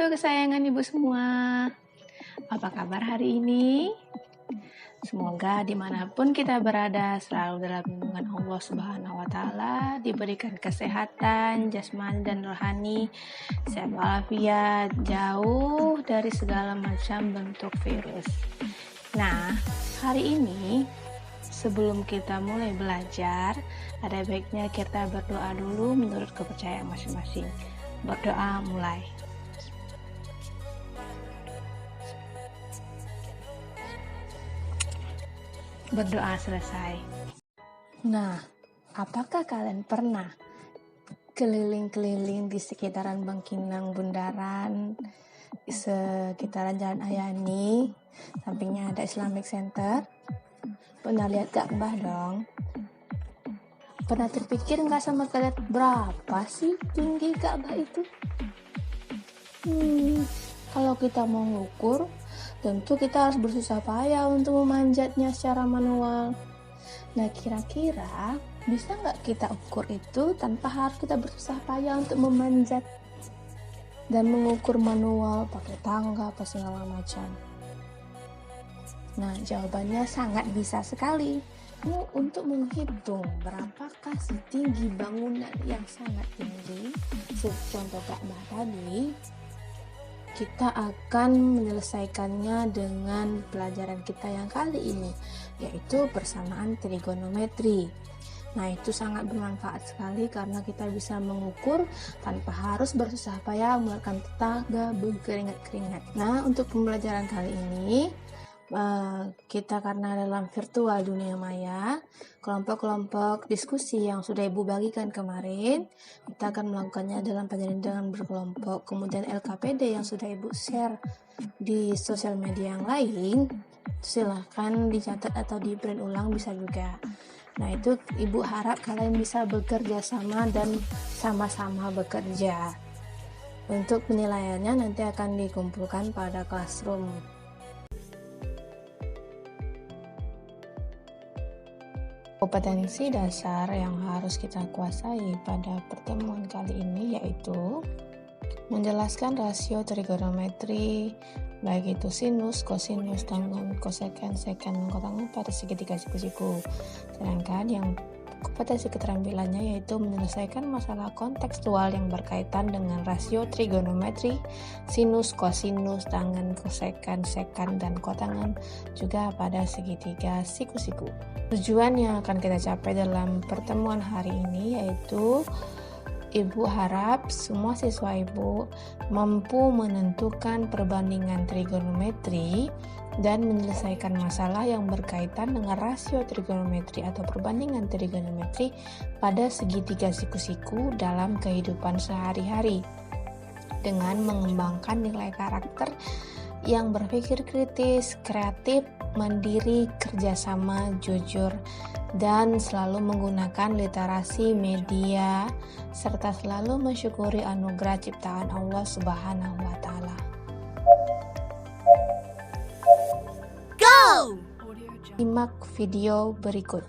wabarakatuh, kesayangan ibu semua. Apa kabar hari ini? Semoga dimanapun kita berada selalu dalam lindungan Allah Subhanahu wa Ta'ala, diberikan kesehatan jasmani dan rohani, sehat walafiat, jauh dari segala macam bentuk virus. Nah, hari ini sebelum kita mulai belajar, ada baiknya kita berdoa dulu menurut kepercayaan masing-masing. Berdoa mulai. Berdoa selesai. Nah, apakah kalian pernah keliling-keliling di sekitaran Bangkinang Bundaran, sekitaran Jalan Ayani, sampingnya ada Islamic Center? Pernah lihat Ka'bah dong? Pernah terpikir nggak sama kalian berapa sih tinggi Ka'bah itu? Kalau kita mau ngukur, tentu kita harus bersusah payah untuk memanjatnya secara manual. Nah, kira-kira bisa nggak kita ukur itu tanpa harus kita bersusah payah untuk memanjat dan mengukur manual pakai tangga apa segala macam? Nah, jawabannya sangat bisa sekali. Untuk menghitung berapakah tinggi bangunan yang sangat tinggi, contoh Ka'bah tadi, kita akan menyelesaikannya dengan pelajaran kita yang kali ini, yaitu persamaan trigonometri. Nah, itu sangat bermanfaat sekali karena kita bisa mengukur tanpa harus bersusah payah mengeluarkan tenaga berkeringat-keringat. Nah, untuk pembelajaran kali ini, kita karena dalam virtual dunia maya, kelompok-kelompok diskusi yang sudah Ibu bagikan kemarin, kita akan melakukannya dalam pembelajaran berkelompok. Kemudian LKPD yang sudah Ibu share di sosial media yang lain, silahkan dicatat atau di print ulang bisa juga. Nah, itu Ibu harap kalian bisa bekerja sama dan sama-sama bekerja. Untuk penilaiannya nanti akan dikumpulkan pada classroom. Kompetensi dasar yang harus kita kuasai pada pertemuan kali ini yaitu menjelaskan rasio trigonometri, baik itu sinus, kosinus, tangen, koseken, seken, dan kotangan pada segitiga siku-siku. Sedangkan yang kompetensi keterampilannya yaitu menyelesaikan masalah kontekstual yang berkaitan dengan rasio trigonometri, sinus, kosinus, tangen, kosekan, sekan, dan kotangan juga pada segitiga siku-siku. Tujuan yang akan kita capai dalam pertemuan hari ini yaitu Ibu harap semua siswa Ibu mampu menentukan perbandingan trigonometri dan menyelesaikan masalah yang berkaitan dengan rasio trigonometri atau perbandingan trigonometri pada segitiga siku-siku dalam kehidupan sehari-hari dengan mengembangkan nilai karakter yang berpikir kritis, kreatif, mandiri, kerjasama, jujur, dan selalu menggunakan literasi media, serta selalu mensyukuri anugerah ciptaan Allah Subhanahu wa Ta'ala. Go! Simak video berikut.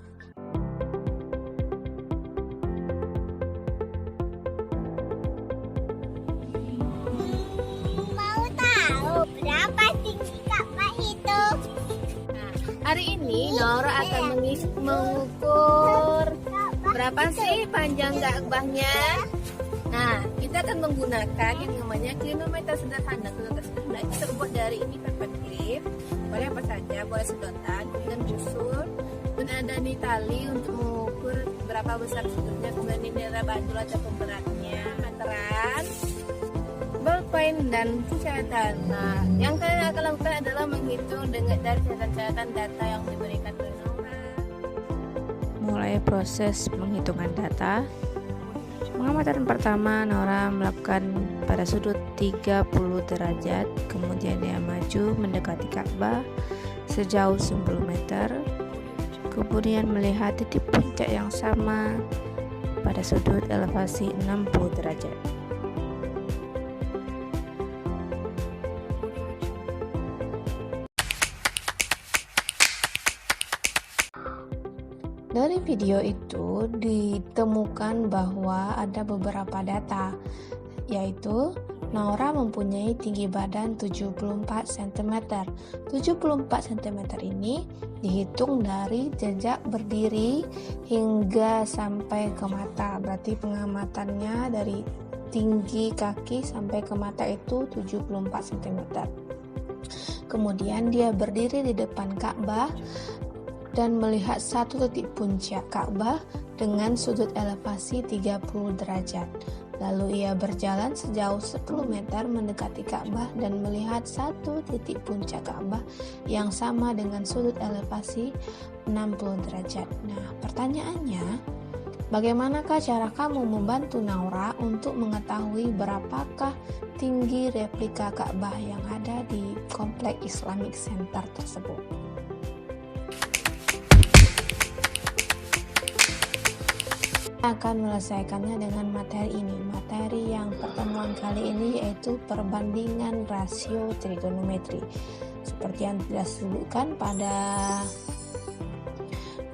Mau tahu berapa tinggi Ka'bah itu? Hari ini Nora akan mengukur berapa sih panjang Ka'bahnya. Nah, kita akan menggunakan yang namanya klinometer sederhana. Klinometer sederhana itu terbuat dari ini paper clip. Boleh apa saja, boleh sedotan, kemudian busur, dan ada nih tali untuk mengukur berapa besar sudutnya. Kemudian ini ada bandul atau pemberatnya, meteran, ballpoint, dan catatan. Nah, yang kalian akan lakukan adalah menghitung dengan dari catatan-catatan data yang diberikan oleh Nora. Mulai proses penghitungan data. Pengamatan pertama, Nora melakukan pada sudut 30 derajat, kemudian dia maju mendekati Ka'bah sejauh 10 meter, kemudian melihat titik puncak yang sama pada sudut elevasi 60 derajat. Dari video itu ditemukan bahwa ada beberapa data, yaitu Naura mempunyai tinggi badan 74 cm. 74 cm ini dihitung dari jejak berdiri hingga sampai ke mata. Berarti pengamatannya dari tinggi kaki sampai ke mata itu 74 cm. Kemudian dia berdiri di depan Ka'bah dan melihat satu titik puncak Ka'bah dengan sudut elevasi 30 derajat. Lalu ia berjalan sejauh 10 meter mendekati Ka'bah dan melihat satu titik puncak Ka'bah yang sama dengan sudut elevasi 60 derajat. Nah, pertanyaannya, bagaimanakah cara kamu membantu Naura untuk mengetahui berapakah tinggi replika Ka'bah yang ada di Komplek Islamic Center tersebut? Akan menyelesaikannya dengan materi ini. Materi yang pertemuan kali ini yaitu perbandingan rasio trigonometri. Seperti yang sudah disebutkan pada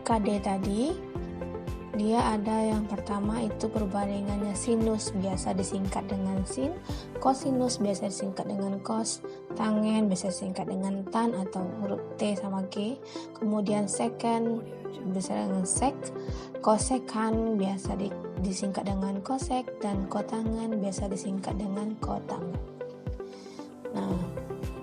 KD tadi, dia ada yang pertama itu perbandingannya sinus biasa disingkat dengan sin, kosinus biasa disingkat dengan kos, tangen biasa disingkat dengan tan atau huruf T sama G, kemudian secant bisa dengan sek, kosekan biasa disingkat dengan kosek, dan kotangan biasa disingkat dengan kotangan. Nah,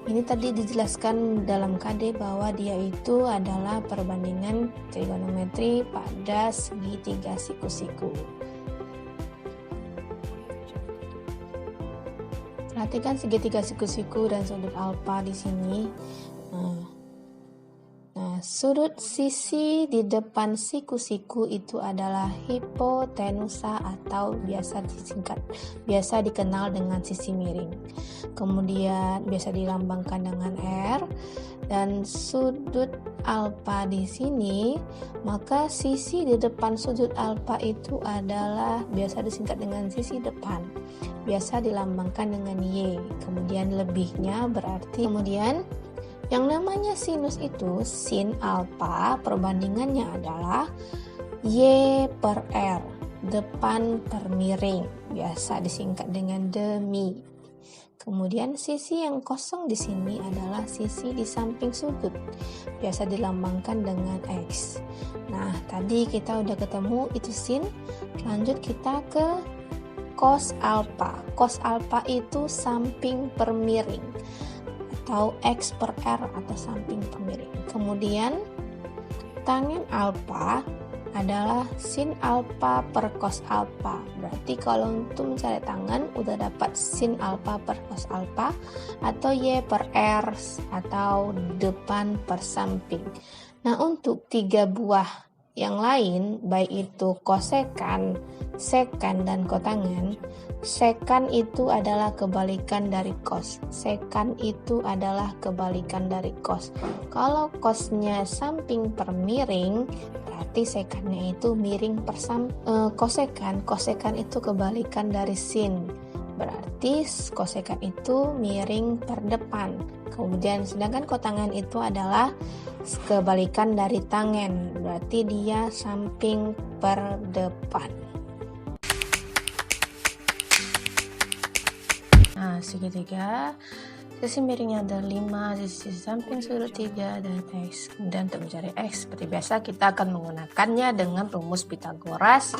ini tadi dijelaskan dalam KD bahwa dia itu adalah perbandingan trigonometri pada segitiga siku-siku. Perhatikan segitiga siku-siku dan sudut alfa di sini. Nah, sudut sisi di depan siku-siku itu adalah hipotenusa atau biasa dikenal dengan sisi miring. Kemudian biasa dilambangkan dengan R, dan sudut alfa di sini, maka sisi di depan sudut alfa itu adalah biasa disingkat dengan sisi depan. Biasa dilambangkan dengan Y. Kemudian lebihnya berarti kemudian yang namanya sinus itu, sin alfa perbandingannya adalah Y per R, depan per miring, biasa disingkat dengan demi. Kemudian sisi yang kosong di sini adalah sisi di samping sudut, biasa dilambangkan dengan X. Nah, tadi kita udah ketemu itu sin, lanjut kita ke cos alfa. Cos alfa itu samping per miring, atau X per R atau samping per miring. Kemudian tangen alfa adalah sin alfa per cos alfa. Berarti kalau untuk mencari tangen udah dapat sin alfa per cos alfa atau Y per R atau depan per samping. Nah, untuk 3 buah yang lain, baik itu kosekan, sekan, dan kotangan, sekan itu adalah kebalikan dari kos. Sekan itu adalah kebalikan dari kos. Kalau kosnya samping per miring, berarti sekannya itu miring per kosekan. Kosekan itu kebalikan dari sin. Berarti kosekan itu miring per depan. Kemudian sedangkan kotangan itu adalah kebalikan dari tangen, berarti dia samping per depan. Nah, segitiga, sisi miringnya ada 5, sisi samping sudut 3 dan X. Kemudian untuk mencari X, seperti biasa kita akan menggunakannya dengan rumus Pythagoras.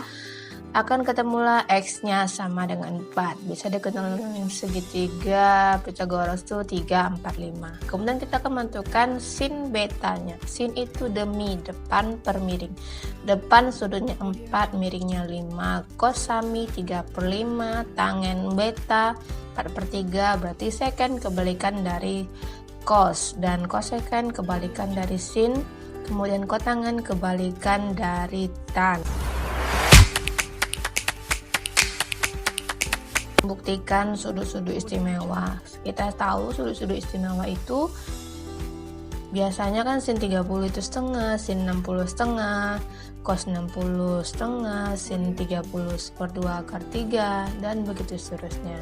Akan ketemulah X-nya sama dengan 4. Bisa dikenal dengan segitiga Pythagoras itu 3, 4, 5. Kemudian kita akan menentukan sin betanya. Sin itu demi, depan per miring. Depan sudutnya 4, miringnya 5. Cos sami 3/5. Tangen beta 4/3. Berarti secant kebalikan dari cos. Dan kosekan kebalikan dari sin. Kemudian kotangan kebalikan dari tan. Buktikan sudut-sudut istimewa. Kita tahu sudut-sudut istimewa itu biasanya kan sin 30 itu setengah, sin 60 setengah, cos 60 setengah, sin 30/2/3, dan begitu seterusnya.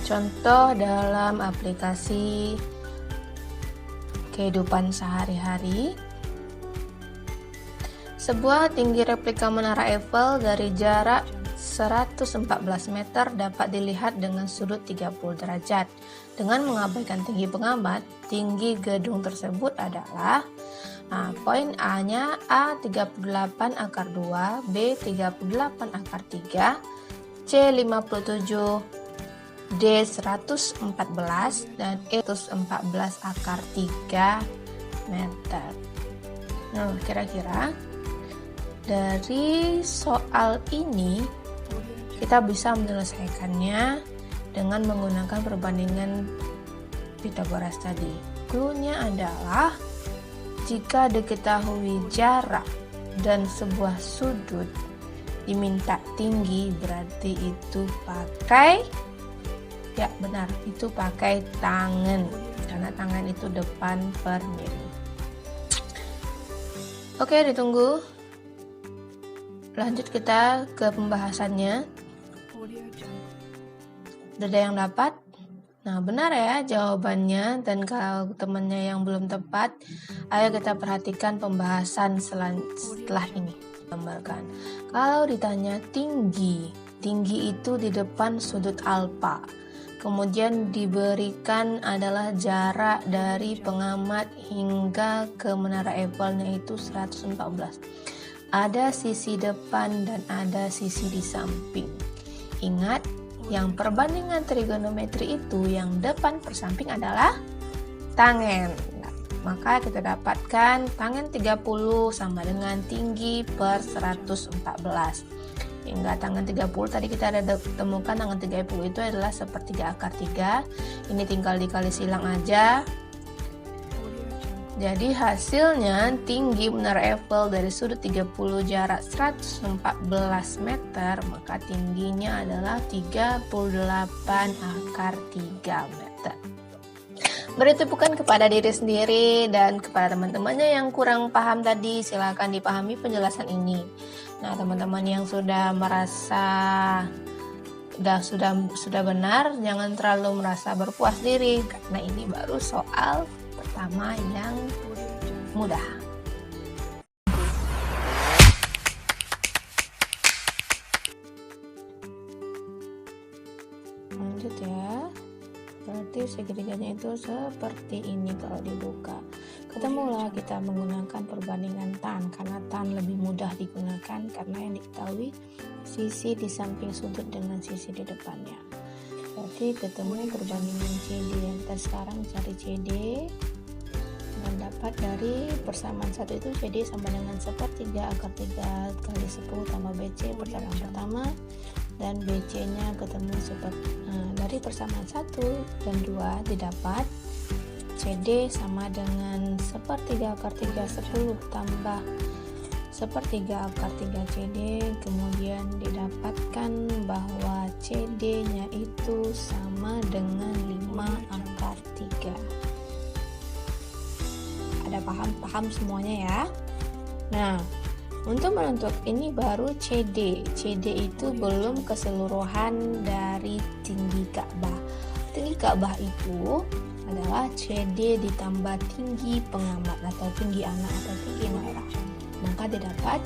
Contoh dalam aplikasi kehidupan sehari-hari. Sebuah tinggi replika Menara Eiffel dari jarak 114 meter dapat dilihat dengan sudut 30 derajat. Dengan mengabaikan tinggi pengamat, tinggi gedung tersebut adalah poin A-nya A 38 akar 2, B 38 akar 3, C 57, D 114, dan E 114 akar 3 meter. Nah, kira-kira dari soal ini kita bisa menyelesaikannya dengan menggunakan perbandingan Pythagoras tadi. Clue-nya adalah jika diketahui jarak dan sebuah sudut diminta tinggi, berarti itu pakai, ya benar, itu pakai tangan, karena tangan itu depan per miring. Oke, ditunggu. Lanjut kita ke pembahasannya. Udah ada yang dapat? Nah, benar ya jawabannya. Dan kalau temannya yang belum tepat, ayo kita perhatikan pembahasan setelah ini. Gambarkan. Kalau ditanya tinggi itu di depan sudut alfa. Kemudian diberikan adalah jarak dari pengamat hingga ke Menara Eiffel-nya itu 114. Ada sisi depan dan ada sisi di samping. Ingat, yang perbandingan trigonometri itu yang depan per samping adalah tangen. Nah, maka kita dapatkan tangen 30 sama dengan tinggi per 114. Hingga tangan 30 tadi kita ada temukan tangan 30 itu adalah sepertiga akar 3. Ini tinggal dikali silang aja. Jadi hasilnya tinggi Menara Eiffel dari sudut 30 jarak 114 meter, maka tingginya adalah 38 akar 3 meter. Beri tepukan kepada diri sendiri dan kepada teman-temannya yang kurang paham tadi, silakan dipahami penjelasan ini. Nah, teman-teman yang sudah merasa sudah benar, jangan terlalu merasa berpuas diri karena ini baru soal pertama yang mudah. Lanjut ya. Berarti segriganya itu seperti ini kalau dibuka. Ketemulah kita menggunakan perbandingan tan, karena tan lebih mudah digunakan karena yang diketahui sisi di samping sudut dengan sisi di depannya. Berarti ketemu perbandingan CD. Kita sekarang cari CD dan dapat dari persamaan satu itu CD sama dengan sepertiga akar 3 kali 10 tambah BC pertama dan BC nya ketemu dari persamaan 1 dan 2 didapat CD sama dengan sepertiga akar 3 10 tambah sepertiga akar 3 CD, kemudian didapatkan bahwa CD nya itu sama dengan 5 akar 3. Ada paham semuanya ya? Nah, untuk menentukan ini baru CD. CD itu belum keseluruhan dari tinggi Ka'bah. Tinggi Ka'bah itu adalah CD ditambah tinggi pengamat atau tinggi anak atau tinggi merah. Maka didapat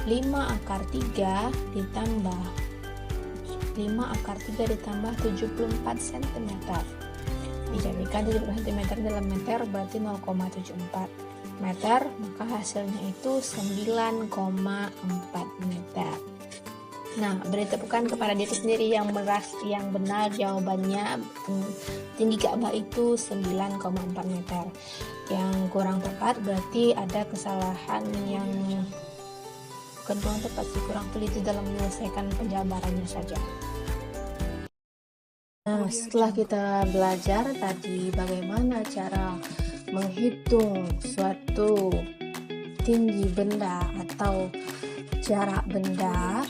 5 akar 3 ditambah 74 cm. Dijadikan 70 cm dalam meter berarti 0,74 meter, maka hasilnya itu 9,4 meter. Nah, beri tepukan kepada diri sendiri yang benar jawabannya tinggi Ka'bah itu 9,4 meter. Yang kurang tepat berarti ada kesalahan yang bukan kurang tepat sih, kurang teliti dalam menyelesaikan penjabarannya saja. Nah, setelah kita belajar tadi bagaimana cara menghitung suatu tinggi benda atau jarak benda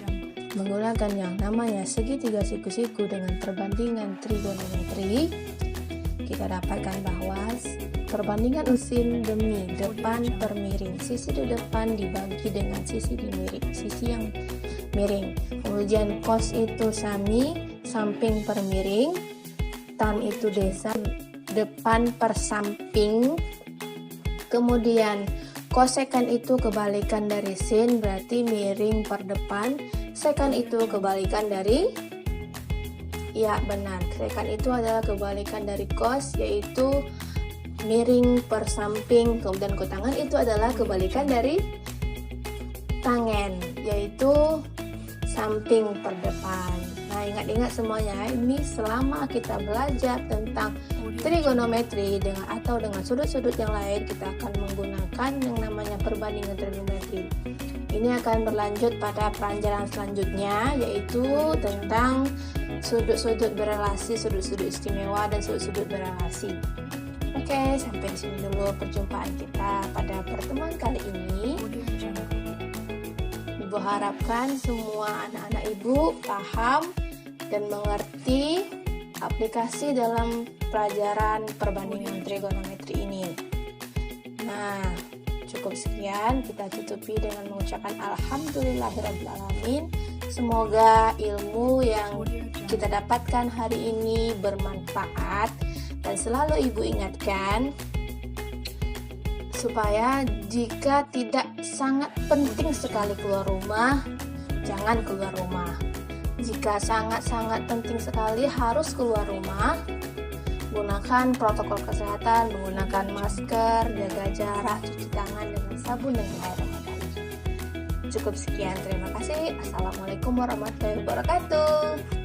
menggunakan yang namanya segitiga siku-siku dengan perbandingan trigonometri, kita dapatkan bahwa perbandingan usin demi depan per miring, sisi di depan dibagi dengan sisi di miring, sisi yang miring. Kemudian cos itu sami samping per miring, tan itu desa depan per samping, kemudian Kosekan itu kebalikan dari sin, berarti miring per depan. Sekan itu kebalikan dari, ya benar, sekan itu adalah kebalikan dari kos, yaitu miring per samping. Kemudian kotangan itu adalah kebalikan dari tangen, yaitu samping per depan. Nah, ingat-ingat semuanya, ini selama kita belajar tentang trigonometri dengan sudut-sudut yang lain, kita akan menggunakan yang namanya perbandingan trigonometri. Ini akan berlanjut pada pelajaran selanjutnya, yaitu tentang sudut-sudut berelasi, sudut-sudut istimewa, dan sudut-sudut berelasi. Oke, sampai di sini dulu perjumpaan kita pada pertemuan kali ini. Ibu harapkan semua anak-anak ibu paham dan mengerti aplikasi dalam pelajaran perbandingan trigonometri ini. Nah, cukup sekian, kita tutupi dengan mengucapkan alhamdulillahirrabbilalamin. Semoga ilmu yang kita dapatkan hari ini bermanfaat, dan selalu ibu ingatkan supaya jika tidak sangat penting sekali keluar rumah, jangan keluar rumah. Jika sangat-sangat penting sekali harus keluar rumah, gunakan protokol kesehatan, menggunakan masker, jaga jarak, cuci tangan dengan sabun dan air mengalir. Cukup sekian, terima kasih. Assalamualaikum warahmatullahi wabarakatuh.